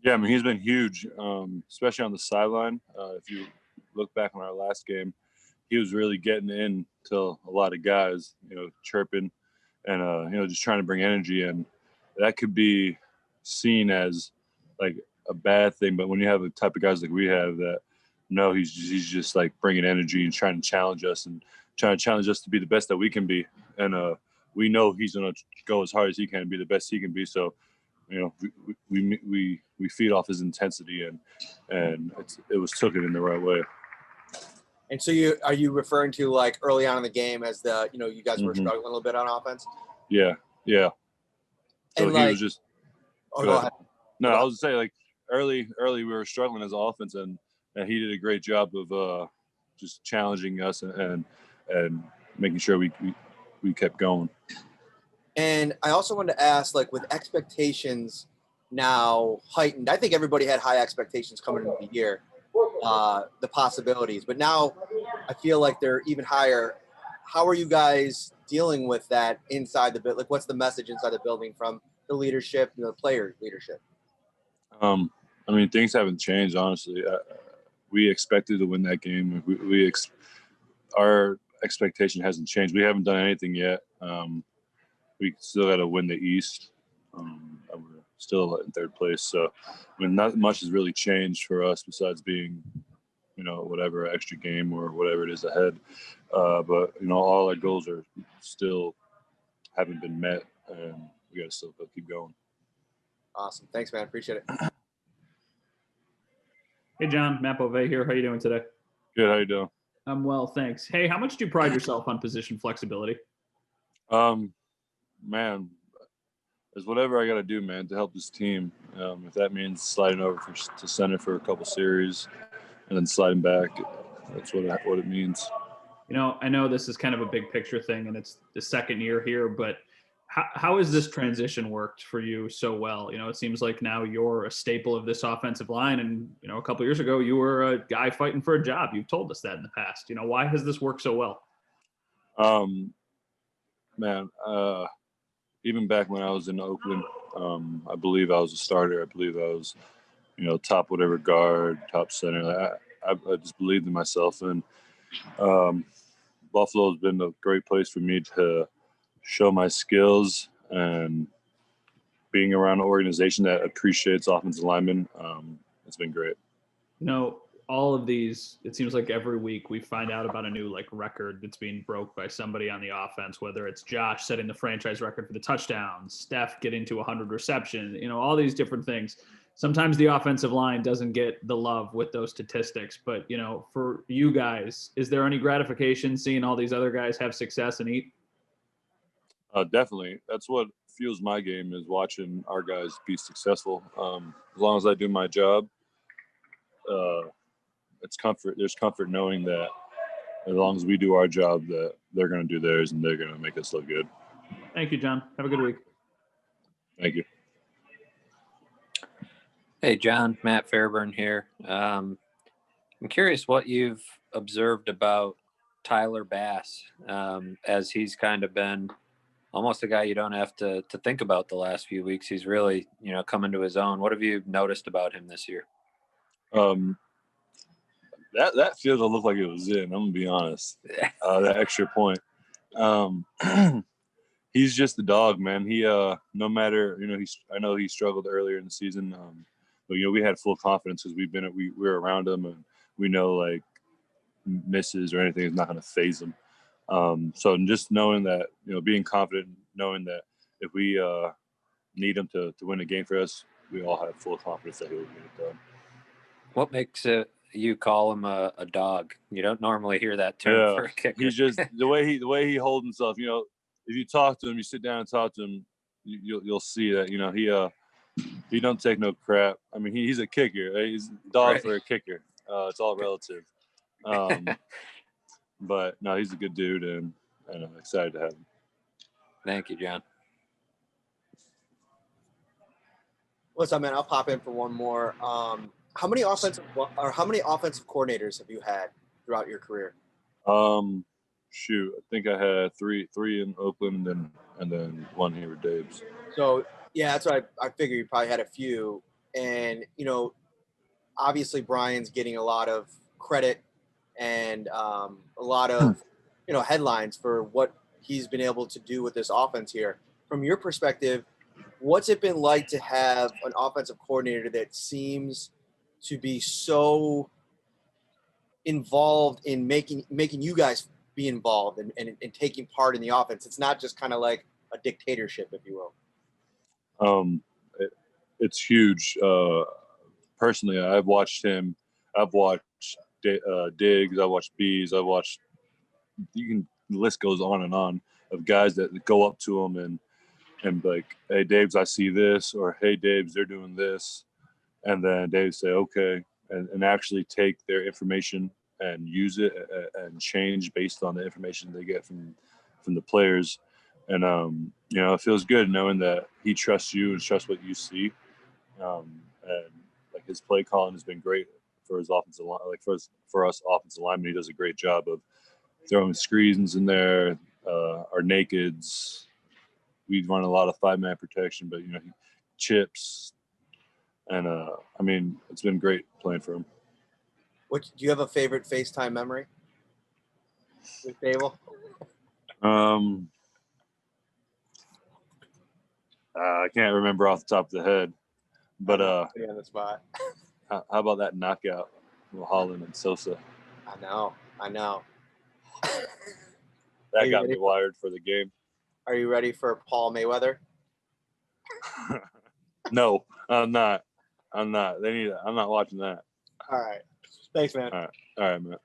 Yeah, I mean, he's been huge, especially on the sideline. If you look back on our last game, he was really getting in to a lot of guys, chirping and, just trying to bring energy in. That could be seen as like a bad thing, but when you have the type of guys like we have that, no, he's just like bringing energy and trying to challenge us to be the best that we can be. And we know he's going to go as hard as he can and be the best he can be. So, we feed off his intensity and it was took it in the right way. And so are you referring to like early on in the game as you guys were struggling a little bit on offense? Yeah. So and he was just. Go ahead. No, I was gonna say like early we were struggling as an offense and he did a great job of just challenging us and making sure we kept going. And I also wanted to ask, like, with expectations now heightened, I think everybody had high expectations coming into the year, the possibilities. But now I feel like they're even higher. How are you guys dealing with that inside the building? Like, what's the message inside the building from the leadership, the player leadership? I mean, things haven't changed, honestly. We expected to win that game. Our expectation hasn't changed. We haven't done anything yet. We still got to win the East. We're still in third place. So, I mean, not much has really changed for us besides being, whatever extra game or whatever it is ahead. But, all our goals are still haven't been met, and we got to still keep going. Awesome. Thanks, man. Appreciate it. Hey, John. Matt Bove here. How you doing today? Good. How you doing? I'm well, thanks. Hey, how much do you pride yourself on position flexibility? Man, there's whatever I got to do, man, to help this team. If that means sliding over to center for a couple series and then sliding back, that's what it means. I know this is kind of a big picture thing, and it's the second year here, but how has this transition worked for you so well? It seems like now you're a staple of this offensive line, and a couple of years ago you were a guy fighting for a job. You've told us that in the past. Why has this worked so well? Man, even back when I was in Oakland, I believe I was a starter. I believe I was, top whatever guard, top center. I just believed in myself, and Buffalo's been a great place for me to show my skills and being around an organization that appreciates offensive linemen. It's been great. All of these, it seems like every week we find out about a new record that's being broke by somebody on the offense, whether it's Josh setting the franchise record for the touchdowns, Steph getting to 100 receptions, all these different things. Sometimes the offensive line doesn't get the love with those statistics, but for you guys, is there any gratification seeing all these other guys have success and eat? Definitely. That's what fuels my game, is watching our guys be successful. As long as I do my job, it's comfort. There's comfort knowing that as long as we do our job, that they're going to do theirs and they're going to make us look good. Thank you, John. Have a good week. Thank you. Hey, John, Matt Fairburn here. I'm curious what you've observed about Tyler Bass, as he's kind of been almost a guy you don't have to think about the last few weeks. He's really, come into his own. What have you noticed about him this year? That field will look like it was in. I'm gonna be honest. That extra point. He's just a dog, man. He no matter I know he struggled earlier in the season, but we had full confidence because we were around him and we know misses or anything is not gonna phase him. So just knowing that being confident, knowing that if we need him to win a game for us, we all have full confidence that he will get it done. What makes you call him a dog? You don't normally hear that term for a kicker. He's just the way he holds himself. If you talk to him, you sit down and talk to him, you'll see that he don't take no crap. I mean, he's a kicker. He's a dog right. For a kicker. It's all relative. But no, he's a good dude, and I'm excited to have him. Thank you, John. What's up, man? I'll pop in for one more. How many offensive coordinators have you had throughout your career? Shoot, I think I had three in Oakland and then one here with Daboll. So yeah, that's what I figured. You probably had a few. And, obviously Brian's getting a lot of credit and a lot of, headlines for what he's been able to do with this offense here. From your perspective, what's it been like to have an offensive coordinator that seems to be so involved in making you guys be involved and taking part in the offense? It's not just kind of like a dictatorship, if you will. It's huge. Personally, I've watched him. I've watched Diggs. I've watched Bees. I've watched. The list goes on of guys that go up to him and like, hey, Daves, I see this, or hey, Daves, they're doing this, and then Dave say, okay, and actually take their information and use it and change based on the information they get from the players. And it feels good knowing that he trusts you and trusts what you see. And like, his play calling has been great for his offensive line. Like for us offensive linemen, he does a great job of throwing screens in there, our nakeds. We run a lot of 5-man protection, but he chips, and it's been great playing for him. Do you have a favorite FaceTime memory with Daboll? I can't remember off the top of the head, but on the spot. How about that knockout with Holland and Sosa? I know. That got me wired for the game. Are you ready for Paul Mayweather? No, I'm not. I'm not watching that. All right. Thanks, man. All right, man.